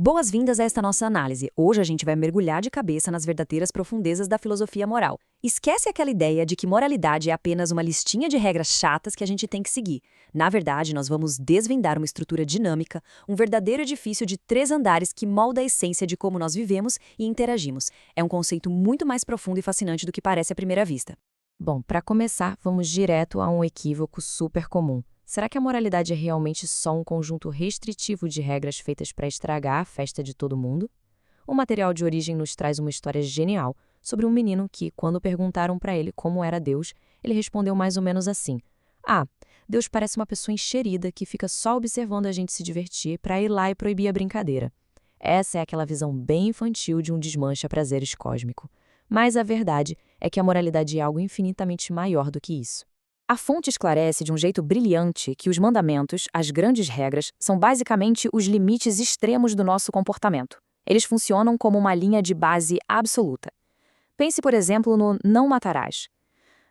Boas-vindas a esta nossa análise. Hoje a gente vai mergulhar de cabeça nas verdadeiras profundezas da filosofia moral. Esquece aquela ideia de que moralidade é apenas uma listinha de regras chatas que a gente tem que seguir. Na verdade, nós vamos desvendar uma estrutura dinâmica, um verdadeiro edifício de 3 andares que molda a essência de como nós vivemos e interagimos. É um conceito muito mais profundo e fascinante do que parece à primeira vista. Bom, para começar, vamos direto a um equívoco super comum. Será que a moralidade é realmente só um conjunto restritivo de regras feitas para estragar a festa de todo mundo? O material de origem nos traz uma história genial sobre um menino que, quando perguntaram para ele como era Deus, ele respondeu mais ou menos assim: "Ah, Deus parece uma pessoa enxerida que fica só observando a gente se divertir para ir lá e proibir a brincadeira." Essa é aquela visão bem infantil de um desmancha-prazeres cósmico. Mas a verdade é que a moralidade é algo infinitamente maior do que isso. A fonte esclarece de um jeito brilhante que os mandamentos, as grandes regras, são basicamente os limites extremos do nosso comportamento. Eles funcionam como uma linha de base absoluta. Pense, por exemplo, no não matarás.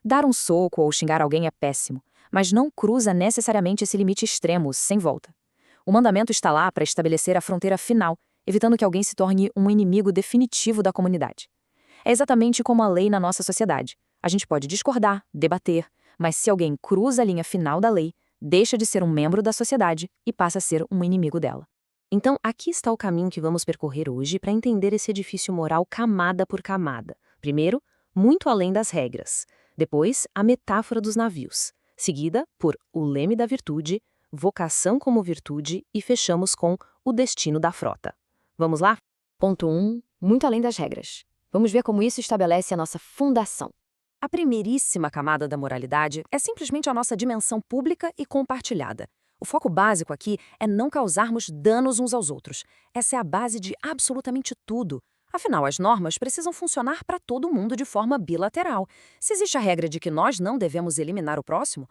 Dar um soco ou xingar alguém é péssimo, mas não cruza necessariamente esse limite extremo, sem volta. O mandamento está lá para estabelecer a fronteira final, evitando que alguém se torne um inimigo definitivo da comunidade. É exatamente como a lei na nossa sociedade. A gente pode discordar, debater, mas se alguém cruza a linha final da lei, deixa de ser um membro da sociedade e passa a ser um inimigo dela. Então, aqui está o caminho que vamos percorrer hoje para entender esse edifício moral camada por camada. Primeiro, muito além das regras. Depois, a metáfora dos navios. Seguida por o leme da virtude, vocação como virtude e fechamos com o destino da frota. Vamos lá? Ponto 1. Muito além das regras. Vamos ver como isso estabelece a nossa fundação. A primeiríssima camada da moralidade é simplesmente a nossa dimensão pública e compartilhada. O foco básico aqui é não causarmos danos uns aos outros. Essa é a base de absolutamente tudo. Afinal, as normas precisam funcionar para todo mundo de forma bilateral. Se existe a regra de que nós não devemos eliminar o próximo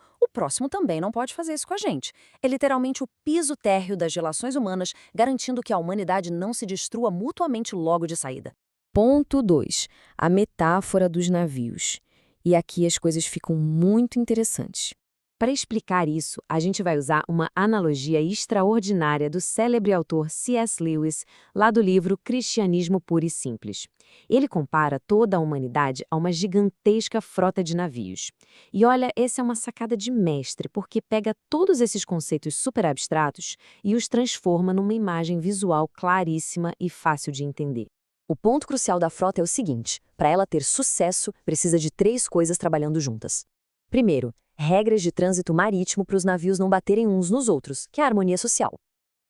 também não pode fazer isso com a gente. É literalmente o piso térreo das relações humanas, garantindo que a humanidade não se destrua mutuamente logo de saída. Ponto 2. A metáfora dos navios. E aqui as coisas ficam muito interessantes. Para explicar isso, a gente vai usar uma analogia extraordinária do célebre autor C.S. Lewis, lá do livro Cristianismo Puro e Simples. Ele compara toda a humanidade a uma gigantesca frota de navios. E olha, essa é uma sacada de mestre, porque pega todos esses conceitos super abstratos e os transforma numa imagem visual claríssima e fácil de entender. O ponto crucial da frota é o seguinte: para ela ter sucesso, precisa de 3 coisas trabalhando juntas. Primeiro, regras de trânsito marítimo para os navios não baterem uns nos outros, que é a harmonia social.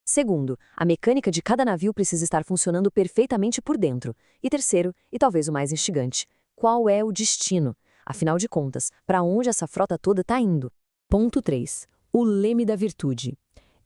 Segundo, a mecânica de cada navio precisa estar funcionando perfeitamente por dentro. E terceiro, e talvez o mais instigante, qual é o destino? Afinal de contas, para onde essa frota toda está indo? Ponto 3. O leme da virtude.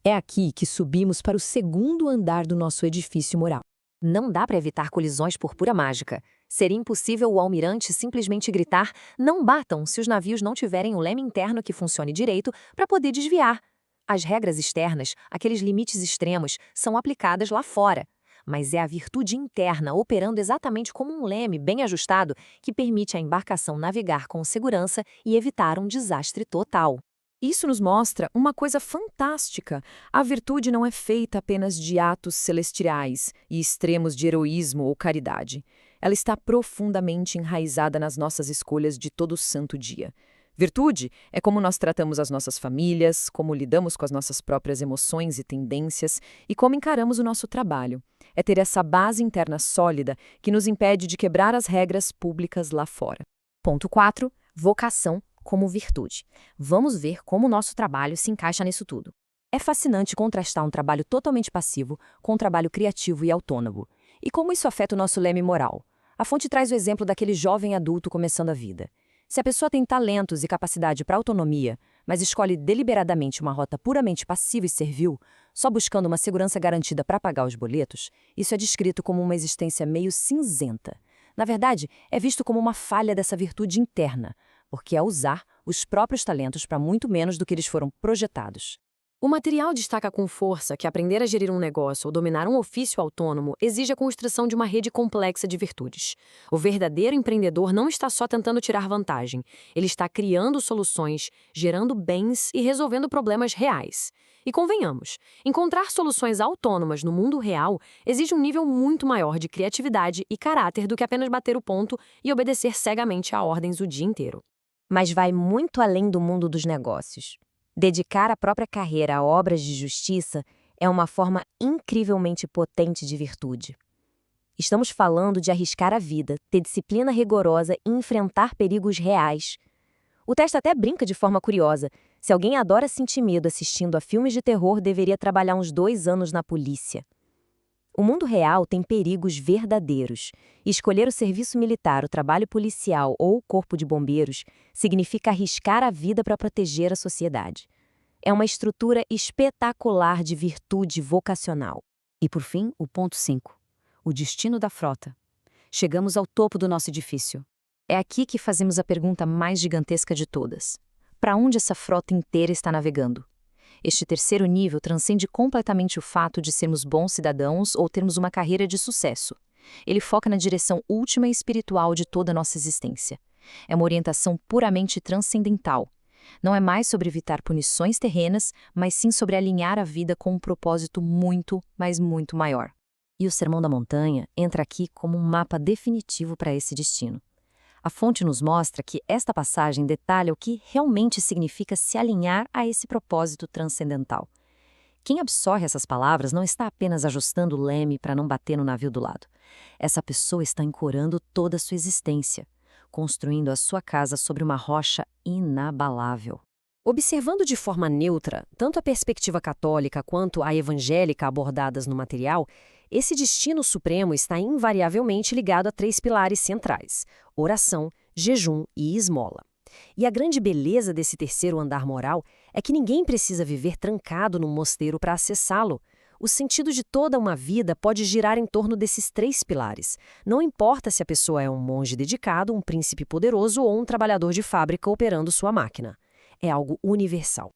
É aqui que subimos para o segundo andar do nosso edifício moral. Não dá para evitar colisões por pura mágica. Seria impossível o almirante simplesmente gritar: "Não batam", se os navios não tiverem um leme interno que funcione direito para poder desviar. As regras externas, aqueles limites extremos, são aplicadas lá fora. Mas é a virtude interna, operando exatamente como um leme bem ajustado, que permite à embarcação navegar com segurança e evitar um desastre total. Isso nos mostra uma coisa fantástica. A virtude não é feita apenas de atos celestiais e extremos de heroísmo ou caridade. Ela está profundamente enraizada nas nossas escolhas de todo santo dia. Virtude é como nós tratamos as nossas famílias, como lidamos com as nossas próprias emoções e tendências e como encaramos o nosso trabalho. É ter essa base interna sólida que nos impede de quebrar as regras públicas lá fora. Ponto 4. Vocação como virtude. Vamos ver como o nosso trabalho se encaixa nisso tudo. É fascinante contrastar um trabalho totalmente passivo com um trabalho criativo e autônomo. E como isso afeta o nosso leme moral? A fonte traz o exemplo daquele jovem adulto começando a vida. Se a pessoa tem talentos e capacidade para autonomia, mas escolhe deliberadamente uma rota puramente passiva e servil, só buscando uma segurança garantida para pagar os boletos, isso é descrito como uma existência meio cinzenta. Na verdade, é visto como uma falha dessa virtude interna, porque é usar os próprios talentos para muito menos do que eles foram projetados. O material destaca com força que aprender a gerir um negócio ou dominar um ofício autônomo exige a construção de uma rede complexa de virtudes. O verdadeiro empreendedor não está só tentando tirar vantagem, ele está criando soluções, gerando bens e resolvendo problemas reais. E convenhamos, encontrar soluções autônomas no mundo real exige um nível muito maior de criatividade e caráter do que apenas bater o ponto e obedecer cegamente a ordens o dia inteiro. Mas vai muito além do mundo dos negócios. Dedicar a própria carreira a obras de justiça é uma forma incrivelmente potente de virtude. Estamos falando de arriscar a vida, ter disciplina rigorosa e enfrentar perigos reais. O texto até brinca de forma curiosa. Se alguém adora sentir medo assistindo a filmes de terror, deveria trabalhar uns 2 anos na polícia. O mundo real tem perigos verdadeiros. E escolher o serviço militar, o trabalho policial ou o corpo de bombeiros significa arriscar a vida para proteger a sociedade. É uma estrutura espetacular de virtude vocacional. E por fim, o ponto 5. O destino da frota. Chegamos ao topo do nosso edifício. É aqui que fazemos a pergunta mais gigantesca de todas. Para onde essa frota inteira está navegando? Este terceiro nível transcende completamente o fato de sermos bons cidadãos ou termos uma carreira de sucesso. Ele foca na direção última e espiritual de toda a nossa existência. É uma orientação puramente transcendental. Não é mais sobre evitar punições terrenas, mas sim sobre alinhar a vida com um propósito muito, mas muito maior. E o Sermão da Montanha entra aqui como um mapa definitivo para esse destino. A fonte nos mostra que esta passagem detalha o que realmente significa se alinhar a esse propósito transcendental. Quem absorve essas palavras não está apenas ajustando o leme para não bater no navio do lado. Essa pessoa está ancorando toda a sua existência, construindo a sua casa sobre uma rocha inabalável. Observando de forma neutra, tanto a perspectiva católica quanto a evangélica abordadas no material, esse destino supremo está invariavelmente ligado a 3 pilares centrais: oração, jejum e esmola. E a grande beleza desse terceiro andar moral é que ninguém precisa viver trancado num mosteiro para acessá-lo. O sentido de toda uma vida pode girar em torno desses 3 pilares. Não importa se a pessoa é um monge dedicado, um príncipe poderoso ou um trabalhador de fábrica operando sua máquina. É algo universal.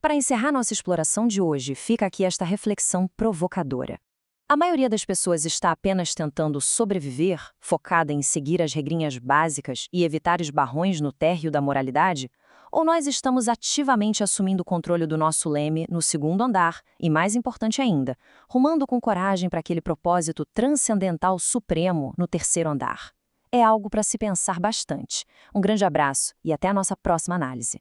Para encerrar nossa exploração de hoje, fica aqui esta reflexão provocadora. A maioria das pessoas está apenas tentando sobreviver, focada em seguir as regrinhas básicas e evitar esbarrões no térreo da moralidade? Ou nós estamos ativamente assumindo o controle do nosso leme no segundo andar e, mais importante ainda, rumando com coragem para aquele propósito transcendental supremo no terceiro andar? É algo para se pensar bastante. Um grande abraço e até a nossa próxima análise.